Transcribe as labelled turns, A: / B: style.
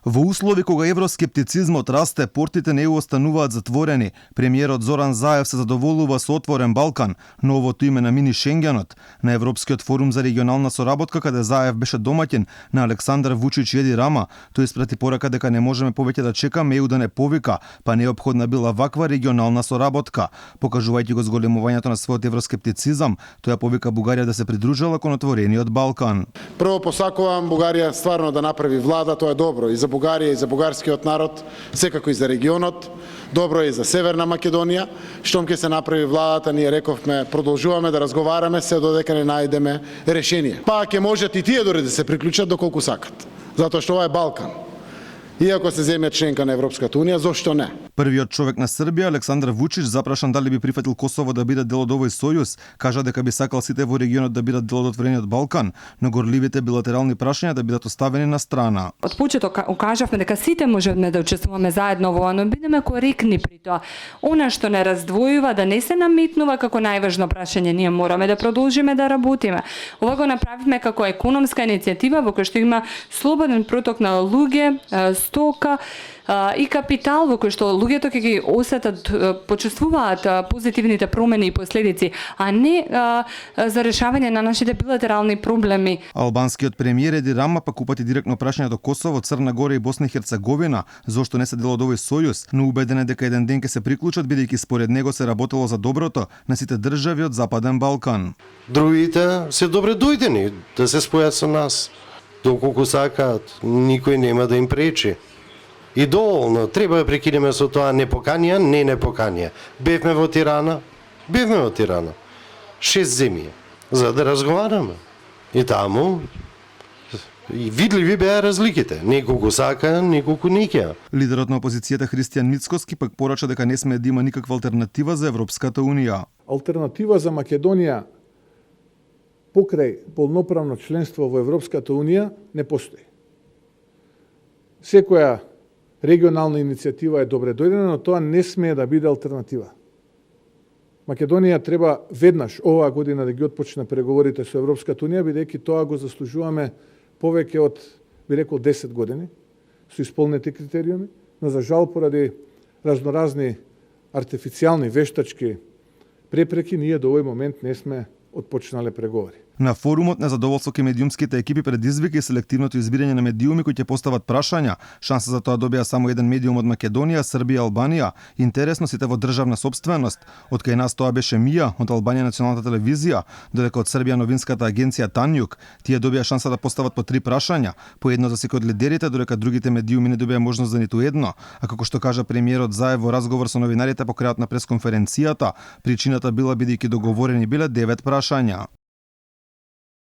A: Во услови кога евроскептицизмот расте, портите не остануваат затворени. Премиерот Зоран Заев се задоволува со отворен Балкан, новото име на мини Шенгенот. На Европскиот форум за регионална соработка, каде Заев беше домаќин на Александар Вучич и Еди Рама, тој испрати порака дека не можеме повеќе да чекаме ЕУ да не повика, па неопходна била ваква регионална соработка. Покажувајќи го зголемувањето на својот евроскептицизам, тој повика Бугарија да се придружала кон отворениот Балкан.
B: Прво посакувам Бугарија стварно да направи влада, тоа е добро и за Бугарија и за бугарскиот народ, секако и за регионот, добро е и за Северна Македонија. Штом ќе се направи владата, ние рековме, продолжуваме да разговараме се додека не најдеме решение. Па ќе можат и тие дори да се приклучат доколку сакат, затоа што ова е Балкан. Иако се земе членка на Европската унија, зошто не?
A: Првиот човек на Србија, Александар Вучич, запрашан дали би прифатил Косово да биде дел од овој сојуз, кажа дека би сакал сите во регионот да бидат дел од отворениот Балкан, но горливите билатерални прашања да бидат оставени на страна.
C: Од почеток укажавме дека сите можеме да учествуваме заедно во ова, но бидеме коректни при тоа. Она што не раздвојува да не се наметнува како најважно прашање, ние мораме да продолжиме да работиме. Ова го направивме како економска иницијатива во која што има слободен проток на луѓе, стока и капитал, во кој што луѓето ќе ги осетат, почувствуваат позитивните промени и последици, а не за решавање на нашите билатерални проблеми.
A: Албанскиот премиер Еди Рама пак упати директно прашање до Косово, Црна Гора и Босна и Херцеговина, зошто не се дел од овој сојуз, но убеден е дека еден ден ќе се приклучат, бидејќи според него се работело за доброто на сите држави од Западен Балкан.
D: Другите се добре дојдени да се спојат со нас. Доколку сакаат, никој нема да им пречи. И доволно, треба да прекинеме со тоа непоканија, не поканија. Бевме во Тирана, 6 земји, за да разговараме. И таму, и видливи беа разликите. Неколку сака, неколку не ќе.
A: Лидерот на опозицијата Христијан Мицкоски пак порача дека не сме да има никаква алтернатива за Европската унија.
E: Алтернатива за Македонија покрај полноправно членство во Европската унија не постои. Секоја регионална иницијатива е добре дојдена, но тоа не смее да биде алтернатива. Македонија треба веднаш оваа година да ги отпочне преговорите со Европската унија, бидејќи тоа го заслужуваме повеќе од, би рекол, 10 години, со исполнети критериуми, но за жал поради разноразни артифицијални вештачки препреки, ние до овој момент не сме отпочнале преговори.
A: На форумот незадоволство кај медиумските екипи предизвика и селективното избирање на медиуми кои ќе постават прашања. Шанса за тоа добија само еден медиум од Македонија, Србија и Албанија. Интересно, сите во државна собственост. Од кај нас тоа беше МИА, од Албанија националната телевизија, додека од Србија новинската агенција Танјук. Тие добија шанса да постават по 3 прашања, по едно за секој од лидерите, додека другите медиуми не добија можност за ниту едно. А како што кажа премиерот Заев во разговор со новинарите по крајот на пресконференцијата, причината била бидејќи договорени биле 9 прашања.